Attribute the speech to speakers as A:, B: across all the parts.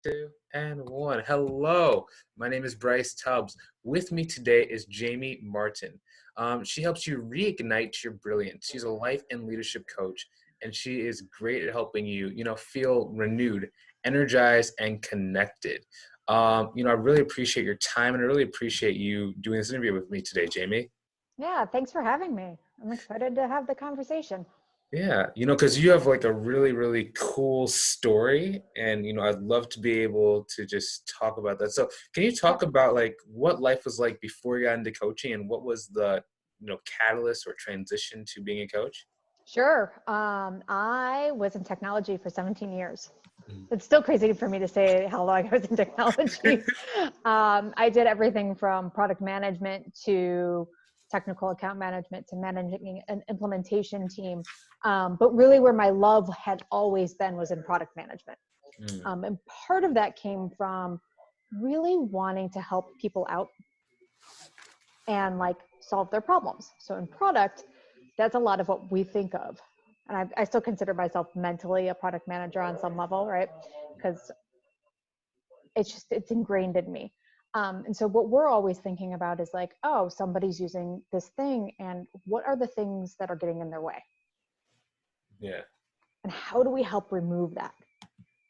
A: Two and one. Hello, my name is Bryce Tubbs. With me today is Jamie Martin. She helps you reignite your brilliance. She's a life and leadership coach, and she is great at helping you, feel renewed, energized, and connected. I really appreciate your time, and I really appreciate you doing this interview with me today, Jamie.
B: Yeah, thanks for having me. I'm excited to have the conversation.
A: Yeah, because you have like a really, really cool story, and I'd love to be able to just talk about that. So, can you talk
B: Yep.
A: about like what life was like before you got into coaching, and what was the catalyst or transition to being a coach?
B: Sure. I was in technology for 17 years.
A: Mhm.
B: It's still crazy for me to say how long I was in technology. I did everything from product management to technical account management to managing an implementation team. But really where my love had always been was in product management.
A: Mm.
B: And part of that came from really wanting to help people out and like solve their problems. So in product, that's a lot of what we think of. And I still consider myself mentally a product manager on some level, right? Because it's ingrained in me. And so what we're always thinking about is like, oh, somebody's using this thing, and what are the things that are getting in their way?
A: Yeah.
B: And how do we help remove that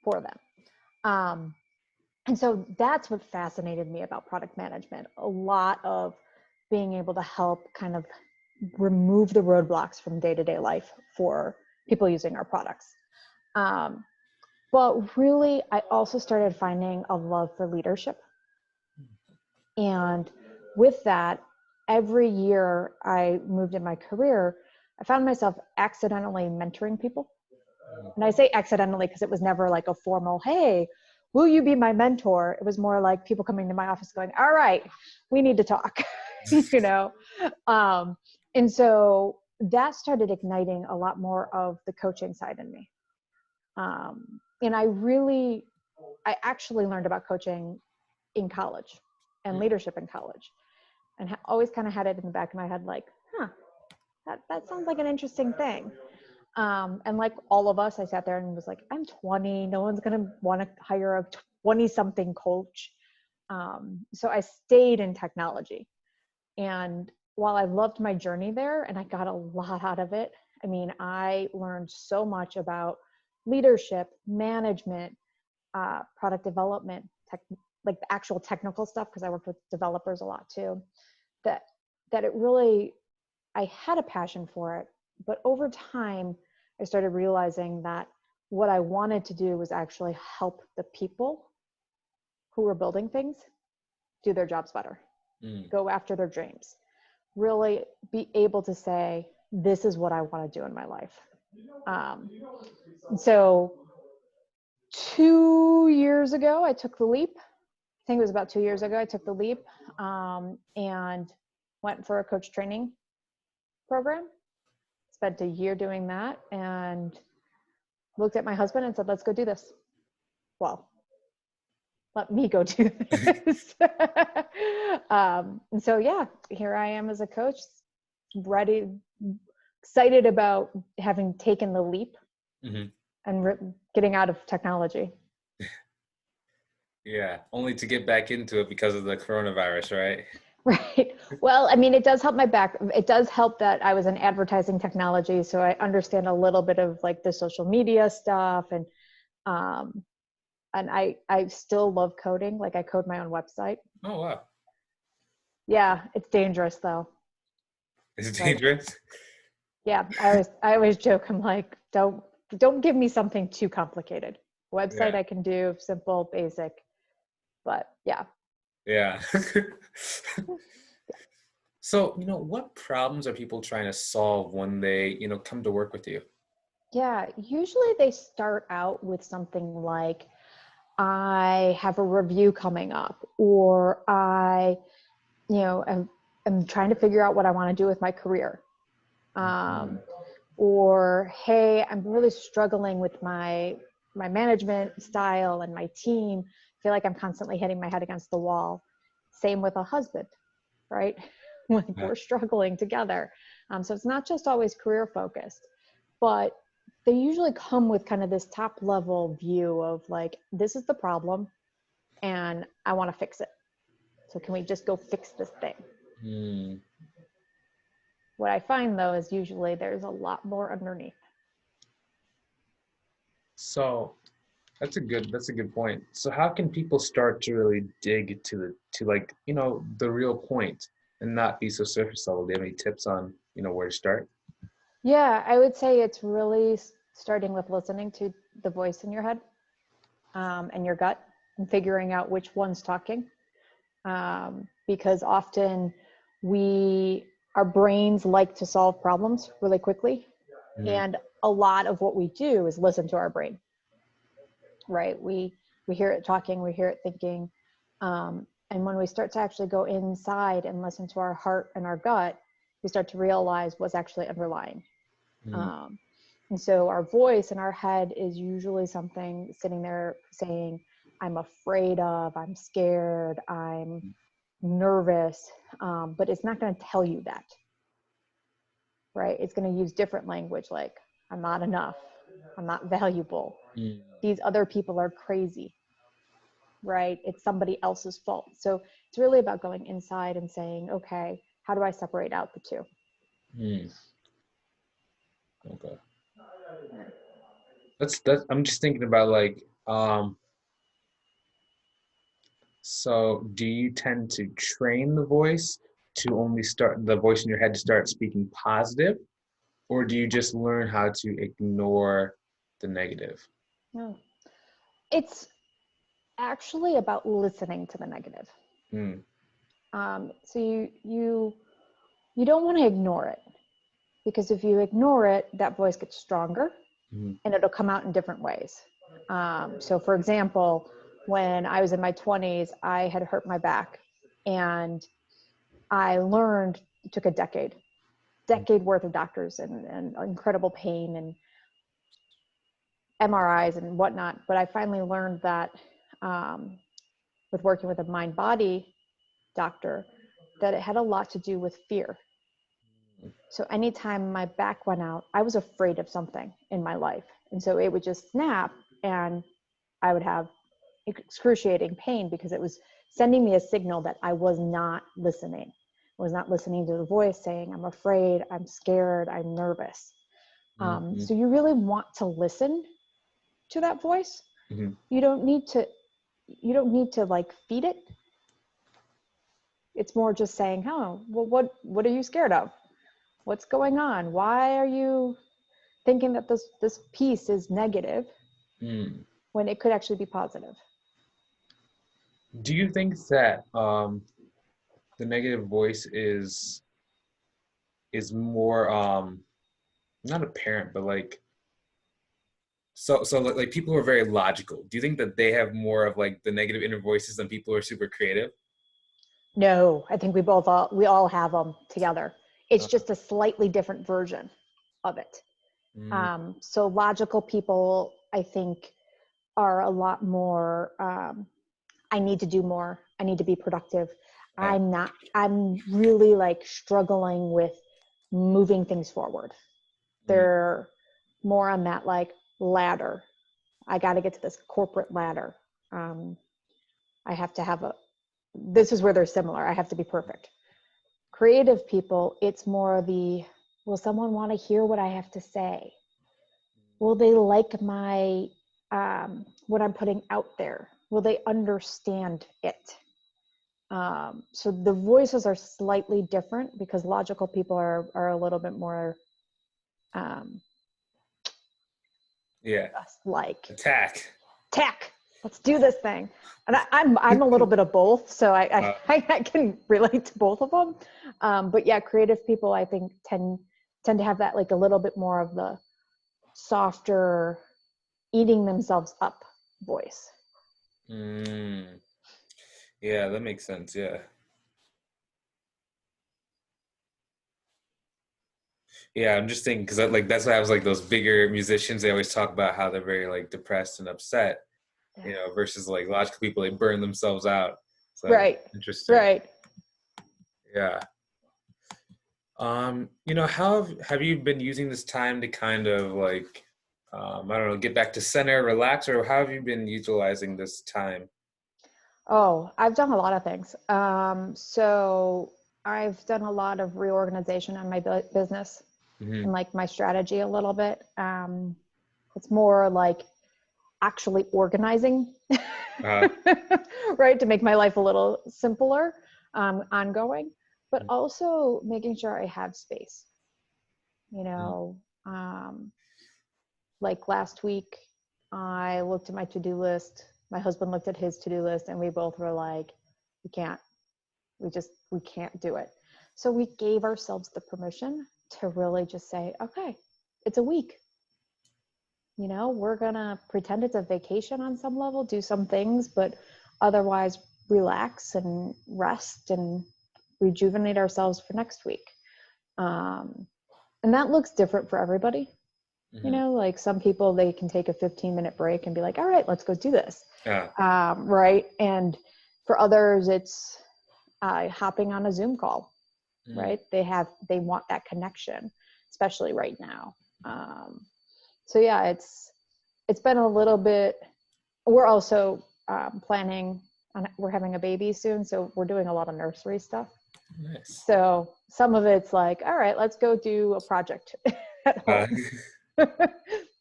B: for them? Um, and so that's what fascinated me about product management. A lot of being able to help kind of remove the roadblocks from day-to-day life for people using our products. Um, but really, I also started finding a love for leadership. And with that, every year I moved in my career, I found myself accidentally mentoring people. And I say accidentally because it was never like a formal, hey, will you be my mentor? It was more like people coming to my office going, all right, we need to talk, you know? Um, and so that started igniting a lot more of the coaching side in me. And I actually learned about coaching in college and leadership in college, and always kind of had it in the back of my head, like, that sounds like an interesting thing. And like all of us, I sat there and was like, I'm 20. No one's going to want to hire a 20 something coach. So I stayed in technology. And while I loved my journey there and I got a lot out of it, I mean, I learned so much about leadership, management, product development, like the actual technical stuff, because I worked with developers a lot too, that, that it really, I had a passion for it. But over time, I started realizing that what I wanted to do was actually help the people who were building things do their jobs better, go after their dreams, really be able to say, this is what I want to do in my life. So 2 years ago, I took the leap. I think it was about 2 years ago, I took the leap and went for a coach training program. Spent a year doing that and looked at my husband and said, let's go do this. Well, let me go do this. And so, yeah, here I am as a coach, ready, excited about having taken the leap and getting out of technology.
A: Yeah, only to get back into it because of the coronavirus, right?
B: Right. Well, I mean, it does help it does help that I was in advertising technology. So I understand a little bit of like the social media stuff, and I still love coding. Like I code my own website.
A: Oh, wow.
B: Yeah. It's dangerous though.
A: Is it
B: Like,
A: dangerous?
B: yeah, I always joke. I'm like, don't give me something too complicated. Website
A: Yeah.
B: I can do simple, basic, but yeah.
A: Yeah. So, what problems are people trying to solve when they, come to work with you?
B: Yeah, usually they start out with something like, I have a review coming up, or am trying to figure out what I want to do with my career. Or, hey, I'm really struggling with my management style and my team. I feel like I'm constantly hitting my head against the wall. Same with a husband, right? Like
A: Yeah.
B: we're struggling together. So it's not just always career focused, but they usually come with kind of this top level view of like, this is the problem and I want to fix it. So can we just go fix this thing?
A: Mm.
B: What I find though is usually there's a lot more underneath.
A: So that's a good point. So how can people start to really dig to like, the real point and not be so surface level? Do you have any tips on, where to start?
B: Yeah, I would say it's really starting with listening to the voice in your head and your gut and figuring out which one's talking. Because often our brains like to solve problems really quickly.
A: Mm.
B: And a lot of what we do is listen to our brain, right? We hear it talking, we hear it thinking. And when we start to actually go inside and listen to our heart and our gut, we start to realize what's actually underlying.
A: Mm.
B: And so our voice in our head is usually something sitting there saying, I'm afraid of, I'm scared, I'm nervous, but it's not going to tell you that, right? It's going to use different language like, I'm not enough, I'm not valuable,
A: Mm.
B: these other people are crazy, right? It's somebody else's fault. So it's really about going inside and saying, okay, how do I separate out the two?
A: Mm. Okay. That's I'm just thinking about like, so do you tend to train the voice to only start the voice in your head to start speaking positive, or do you just learn how to ignore the negative?
B: No, it's actually about listening to the negative.
A: Mm.
B: So you don't want to ignore it, because if you ignore it, that voice gets stronger
A: Mm.
B: and it'll come out in different ways. So for example, when I was in my 20s, I had hurt my back, and I learned, it took a decade worth of doctors and incredible pain and MRIs and whatnot. But I finally learned that with working with a mind body doctor, that it had a lot to do with fear. So anytime my back went out, I was afraid of something in my life. And so it would just snap and I would have excruciating pain because it was sending me a signal that I was not listening. I was not listening to the voice saying, I'm afraid, I'm scared, I'm nervous.
A: Mm-hmm.
B: So you really want to listen to that voice.
A: Mm-hmm.
B: You don't need to like feed it. It's more just saying, oh, well, what are you scared of? What's going on? Why are you thinking that this piece is negative
A: Mm.
B: when it could actually be positive?
A: Do you think that the negative voice is more not apparent, but like like people who are very logical? Do you think that they have more of like the negative inner voices than people who are super creative?
B: No, I think we all have them together. It's
A: Uh,
B: just a slightly different version of it.
A: mm,
B: So logical people, I think, are a lot more, I need to do more. I need to be productive.
A: yeah.
B: I'm really like struggling with moving things forward.
A: Mm,
B: They're more on that like ladder. I got to get to this corporate ladder. Um, I have to have this is where they're similar. I have to be perfect. Creative people, it's more will someone want to hear what I have to say? Will they like what I'm putting out there? Will they understand it? So the voices are slightly different because logical people are a little bit more um,
A: yeah.
B: like
A: Attack.
B: tech. Let's do this thing. And I'm a little bit of both, so
A: Uh,
B: I can relate to both of them. But yeah, creative people I think tend to have that like a little bit more of the softer, eating themselves up voice.
A: mm, yeah, that makes sense. Yeah. Yeah, I'm just thinking because like that's why I was like those bigger musicians. They always talk about how they're very like depressed and upset,
B: Yeah.
A: versus like logical people. They burn themselves out. So that's
B: Right.
A: interesting.
B: Right.
A: Yeah. How have you been using this time to kind of like I don't know, get back to center, relax, or how have you been utilizing this time?
B: Oh, I've done a lot of things. So I've done a lot of reorganization on my business
A: Hmm.
B: and like my strategy a little bit. It's more like actually organizing,
A: Uh,
B: right? To make my life a little simpler, ongoing, but also making sure I have space, you
A: mhm.
B: know, like last week, I looked at my to-do list. My husband looked at his to-do list, and we both were like, we can't. We can't do it. So we gave ourselves the permission to really just say, okay, it's a week. You know, we're gonna pretend it's a vacation on some level, do some things, but otherwise relax and rest and rejuvenate ourselves for next week. Um, and that looks different for everybody. You
A: Mhm.
B: know, like some people, they can take a 15-minute break and be like, all right, let's go do this.
A: Yeah.
B: Right. And for others, it's hopping on a Zoom call,
A: Mm.
B: right? They want that connection, especially right now. So yeah, it's been a little bit, we're also planning on, we're having a baby soon. So we're doing a lot of nursery stuff.
A: Nice.
B: So some of it's like, all right, let's go do a project at
A: Uh,
B: home.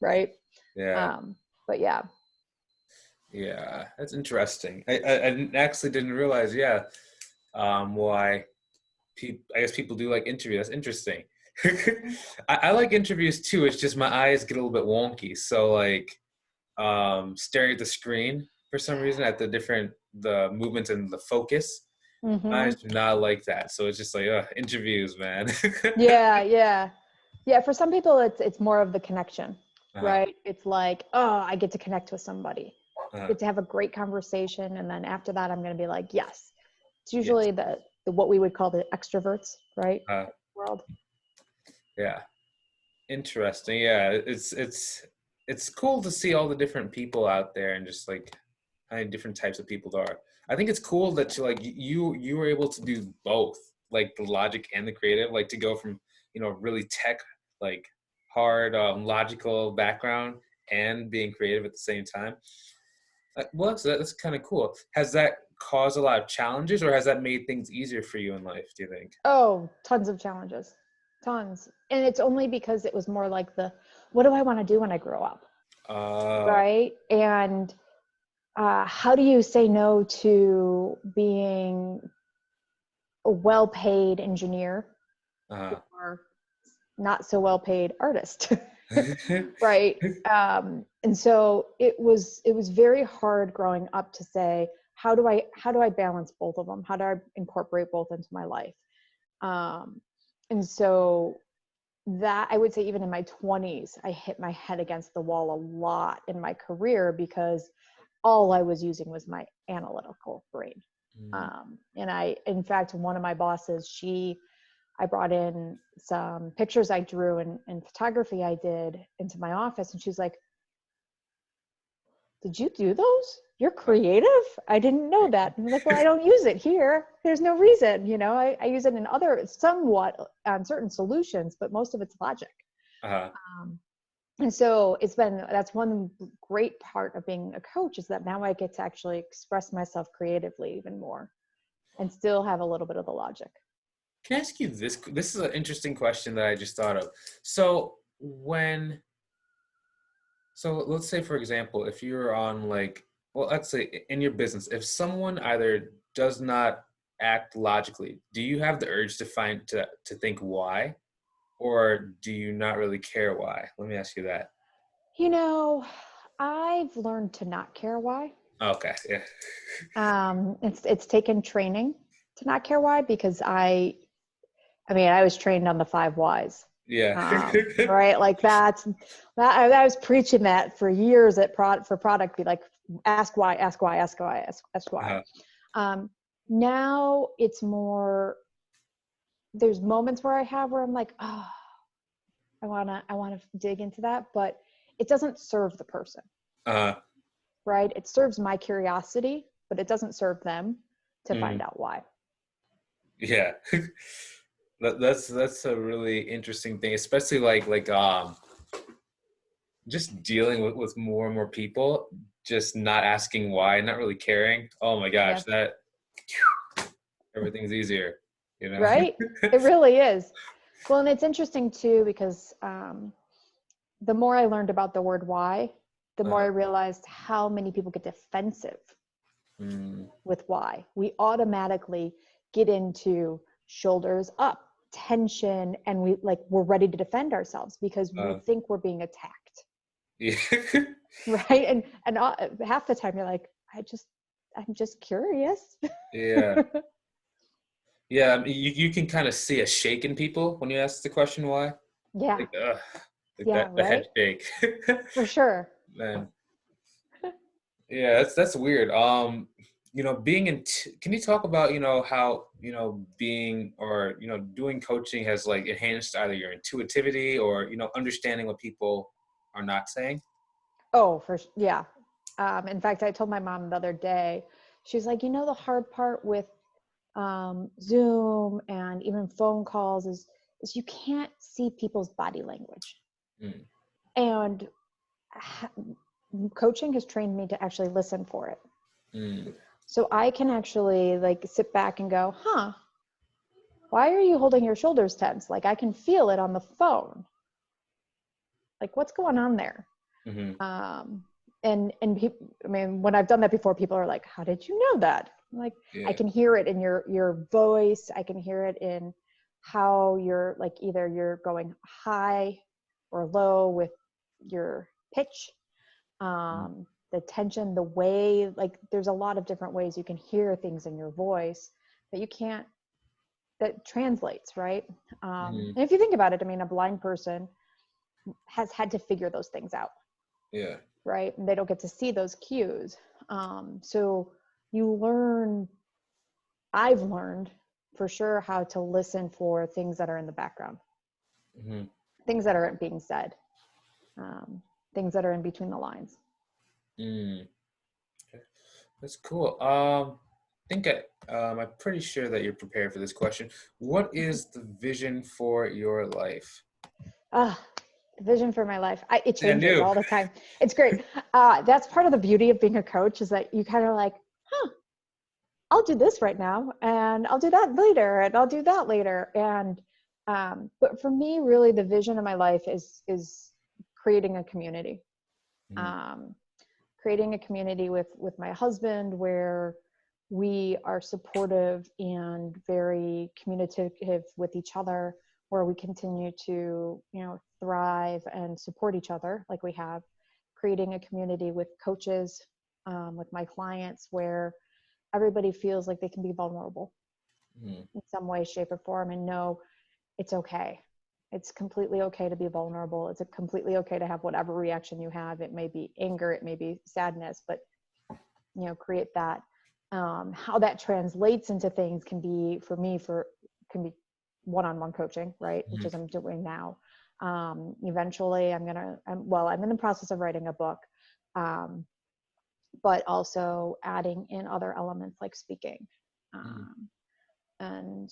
B: Right.
A: yeah.
B: Um, but yeah.
A: Yeah. That's interesting. I actually didn't realize, yeah, why people, I guess people do like interviews. That's interesting. I like interviews too. It's just my eyes get a little bit wonky. So like staring at the screen for some reason at the movements and the focus. My
B: Hmm.
A: eyes do not like that. So it's just like interviews, man.
B: Yeah, yeah. Yeah, for some people it's more of the connection,
A: uh,
B: right? It's like, oh, I get to connect with somebody.
A: uh,
B: Get to have a great conversation, and then after that I'm going to be like, yes. It's
A: yes.
B: usually the what we would call the extroverts, right?
A: Uh,
B: World.
A: yeah. Interesting. Yeah. It's cool to see all the different people out there and just like how many different types of people there are. I think it's cool that you were able to do both, like the logic and the creative, like to go from really tech, like hard logical background and being creative at the same time. Well, that's kind of cool. Has that caused a lot of challenges, or has that made things easier for you in life, do you think?
B: Oh, tons of challenges. Tons. And it's only because it was more like the what do I want to do when I grow up?
A: Uh,
B: Right? And how do you say no to being a well-paid engineer
A: uh,
B: or not so well-paid artist? Right. And so it was very hard growing up to say, how do I balance both of them? How do I incorporate both into my life? um, and so that, I would say, even in my 20s, I hit my head against the wall a lot in my career because all I was using was my analytical brain.
A: mm,
B: And in fact, one of my bosses, I brought in some pictures I drew and photography I did into my office. And she's like, did you do those? You're creative? I didn't know that. And I'm like, well, I don't use it here. There's no reason, I use it in other, somewhat on certain solutions, but most of it's logic.
A: uh,
B: Um, and so that's one great part of being a coach, is that now I get to actually express myself creatively even more and still have a little bit of the logic.
A: can I ask you this? This is an interesting question that I just thought of. So when So let's say, for example, if you're on like, well, let's say in your business, if someone either does not act logically, do you have the urge to think why, or do you not really care why? Let me ask you that.
B: You know, I've learned to not care why.
A: Okay, yeah,
B: It's taken training to not care why, because I was trained on the 5 whys.
A: yeah,
B: Right. Like I was preaching that for years for product, be like, ask why, ask why, ask why, ask why.
A: uh,
B: Um, Now it's more, there's moments where I'm like, oh, I want to dig into that, but it doesn't serve the person,
A: uh,
B: right? It serves my curiosity, but it doesn't serve them to
A: mm,
B: find out why.
A: yeah. That's a really interesting thing, especially like just dealing with more and more people, just not asking why, not really caring. Oh my gosh,
B: Yeah.
A: that everything's easier, you know?
B: Right? It really is. Well, and it's interesting too, because the more I learned about the word why, the more I realized how many people get defensive with why. We automatically get into shoulders up, tension, and we're ready to defend ourselves because we think we're being attacked.
A: Yeah.
B: Right? And half the time you're like, I'm just curious.
A: Yeah. Yeah, I mean, you can kind of see a shake in people when you ask the question why.
B: Yeah.
A: Like, ugh, like
B: Yeah,
A: the head
B: right?
A: shake.
B: For sure.
A: Man. Yeah, that's weird. Being can you talk about, how, being or, doing coaching has like enhanced either your intuitivity or, understanding what people are not saying?
B: Oh, yeah. In fact, I told my mom the other day, she's like, the hard part with Zoom and even phone calls is you can't see people's body language.
A: Mm.
B: And coaching has trained me to actually listen for it.
A: Mm.
B: So I can actually like sit back and go, why are you holding your shoulders tense? Like I can feel it on the phone. Like what's going on there?
A: Mm-hmm.
B: And people, I mean, when I've done that before, people are like, how did you know that? I'm like,
A: Yeah.
B: I can hear it in your voice. I can hear it in how you're like, either you're going high or low with your pitch, the tension, the way, like there's a lot of different ways you can hear things in your voice that translates, right? And if you think about it, I mean, a blind person has had to figure those things out.
A: Yeah.
B: Right? And they don't get to see those cues. So I've learned for sure how to listen for things that are in the background, things that aren't being said, things that are in between the lines.
A: That's cool. I'm pretty sure that you're prepared for this question. What is the vision for your life?
B: The vision for my life. It
A: I
B: changes
A: knew.
B: all the time. It's great. That's part of the beauty of being a coach is that you kind of like, I'll do this right now and I'll do that later and I'll do that later. And, but for me, really the vision of my life is creating a community, creating a community with my husband where we are supportive and very communicative with each other, where we continue to, thrive and support each other like we have, creating a community with coaches, with my clients where everybody feels like they can be vulnerable in some way, shape, or form and know it's okay. It's completely okay to be vulnerable. It's completely okay to have whatever reaction you have. It may be anger, it may be sadness, but create that. How that translates into things can be one-on-one coaching, right? Which is I'm doing now. Eventually I'm in the process of writing a book. But also adding in other elements like speaking, and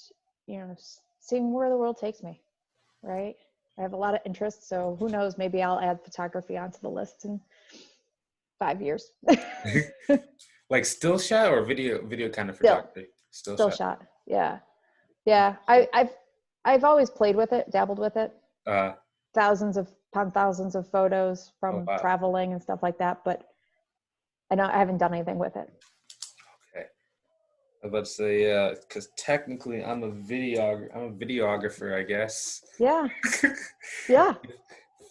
B: seeing where the world takes me. Right, I have a lot of interests, so who knows? Maybe I'll add photography onto the list in 5 years.
A: Like still shot or video kind of photography?
B: Still shot. Yeah. I've always played with it, dabbled with it. Thousands of photos from traveling and stuff like that, but I haven't done anything with it.
A: Okay. I was about to say, because technically I'm a videographer, I guess.
B: Yeah. Yeah.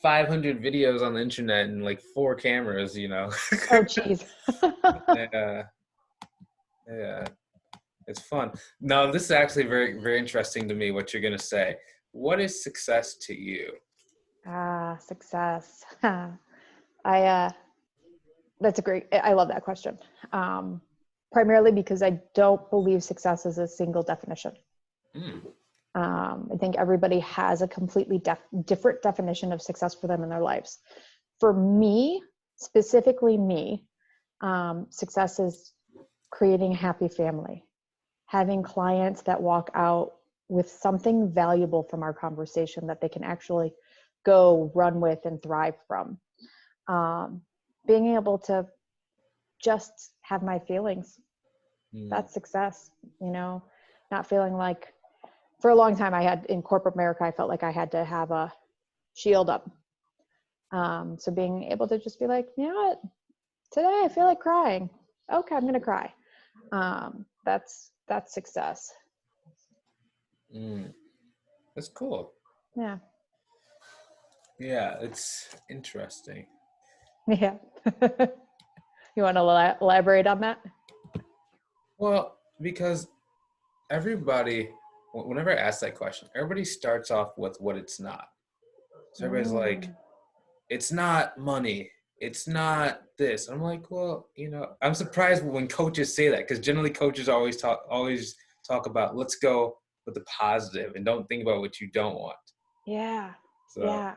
A: 500 videos on the internet and like 4 cameras,
B: Oh, geez.
A: Yeah. It's fun. No, this is actually very, very interesting to me, what you're going to say. What is success to you?
B: Success. I love that question. Primarily because I don't believe success is a single definition. I think everybody has a completely different definition of success for them in their lives. For me, specifically me, success is creating a happy family, having clients that walk out with something valuable from our conversation that they can actually go run with and thrive from. Being able to just have my feelings, that's success, you know, not feeling like, for a long time I had, in corporate America, I felt like I had to have a shield up. So being able to just be like, you know what, today I feel like crying. Okay, I'm going to cry. That's success.
A: That's cool.
B: Yeah.
A: Yeah, it's interesting.
B: Yeah. You want to elaborate on that?
A: Well, because everybody, whenever I ask that question, everybody starts off with what it's not. So everybody's like, it's not money. It's not this. I'm like, well, you know, I'm surprised when coaches say that, because generally coaches always talk about, let's go with the positive and don't think about what you don't want.
B: Yeah.
A: So,
B: Yeah.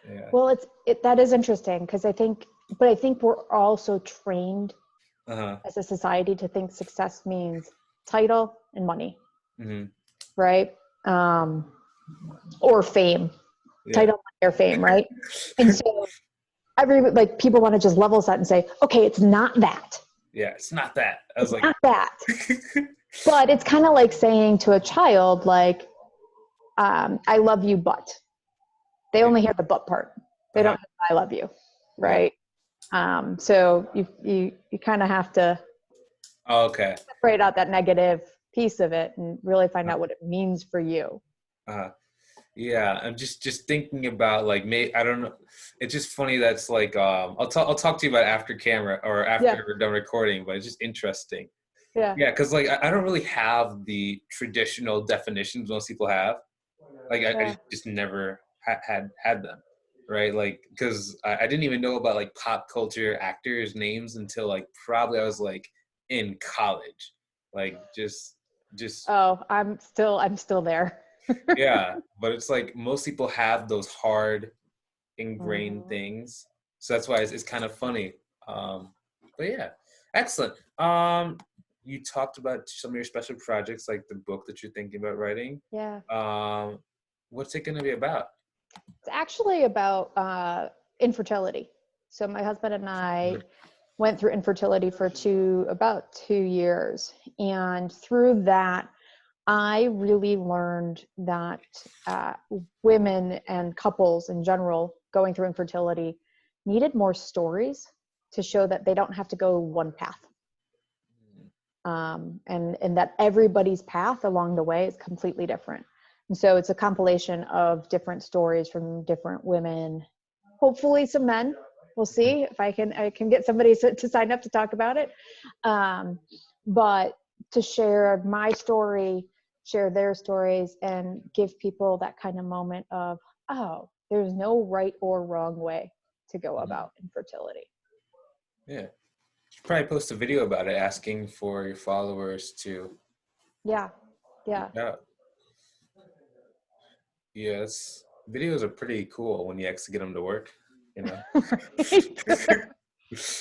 A: yeah.
B: Well, that is interesting, because I think we're also trained as a society to think success means title and money, right? Or fame, title or fame, right? And so people want to just level set and say, okay, it's not that.
A: Yeah, it's not that. I was
B: not that. But it's kind of like saying to a child, like, I love you, but they only hear the but part. They don't hear I love you, right? So you kind of have to separate out that negative piece of it and really find out what it means for you.
A: Yeah, I'm just thinking about, like, I don't know. It's just funny that's like I'll talk to you about after camera or after we're done recording, but it's just interesting. Yeah, because like I don't really have the traditional definitions most people have. Like I just never had them, right? Like, because I didn't even know about like pop culture actors' names until like probably I was like in college, like just.
B: Oh, I'm still there.
A: Yeah, but it's like most people have those hard ingrained things, so that's why it's kind of funny. But yeah, excellent. You talked about some of your special projects, like the book that you're thinking about writing. What's it going to be about?
B: It's actually about infertility. So my husband and I went through infertility for about 2 years, and through that I really learned that women and couples in general going through infertility needed more stories to show that they don't have to go one path. And that everybody's path along the way is completely different. And so it's a compilation of different stories from different women, hopefully some men. We'll see if I can get somebody to sign up to talk about it. But to share my story, share their stories, and give people that kind of moment of, oh, there's no right or wrong way to go about infertility.
A: Yeah. You should probably post a video about it, asking for your followers to.
B: Yeah.
A: Yes. Videos are pretty cool when you actually get them to work, you know?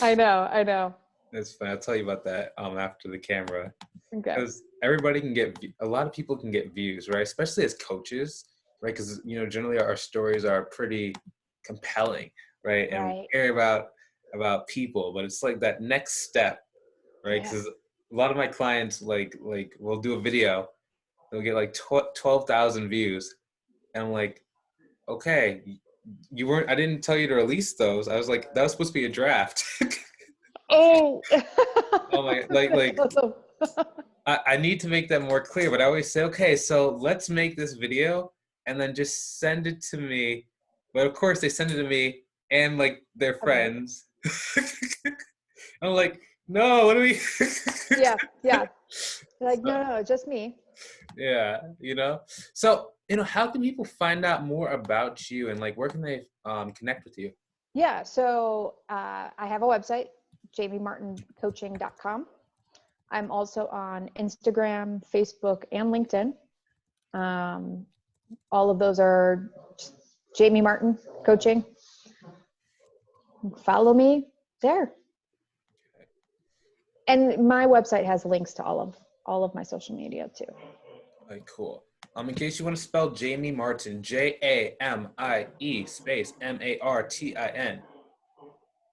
B: I know.
A: That's fine. I'll tell you about that after the camera.
B: Okay.
A: Because everybody can a lot of people can get views, right? Especially as coaches, right? Because, you know, generally our stories are pretty compelling, right? And we care about people, but it's like that next step, right? Because a lot of my clients like will do a video, they'll get like 12,000 views, and I'm like, okay, I didn't tell you to release those. I was like, that was supposed to be a draft.
B: Oh.
A: Oh my, like I need to make that more clear, but I always say, okay, so let's make this video and then just send it to me. But of course they send it to me and like their friends. I'm like, no, what do we?
B: Yeah. Like, no, just me.
A: Yeah, you know. So, you know, how can people find out more about you, and like where can they connect with you?
B: Yeah, so I have a website, jamiemartincoaching.com. I'm also on Instagram, Facebook, and LinkedIn. All of those are Jamie Martin Coaching. Follow me there. And my website has links to all of my social media too.
A: Okay, cool. In case you want to spell Jamie Martin, Jamie space Martin.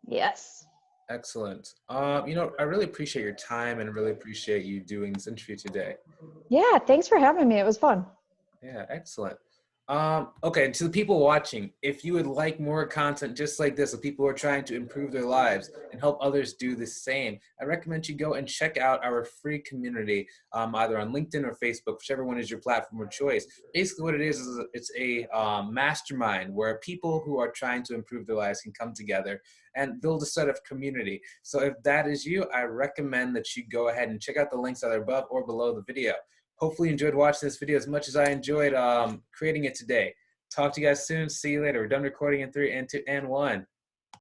B: Yes.
A: Excellent. I really appreciate your time and really appreciate you doing this interview today.
B: Yeah, thanks for having me. It was fun.
A: Yeah, excellent. Okay, to the people watching, if you would like more content just like this, of people who are trying to improve their lives and help others do the same, I recommend you go and check out our free community, either on LinkedIn or Facebook, whichever one is your platform of choice. Basically, what it is it's a mastermind where people who are trying to improve their lives can come together and build a set of community. So if that is you, I recommend that you go ahead and check out the links either above or below the video. Hopefully you enjoyed watching this video as much as I enjoyed creating it today. Talk to you guys soon. See you later. We're done recording in 3 and 2 and 1.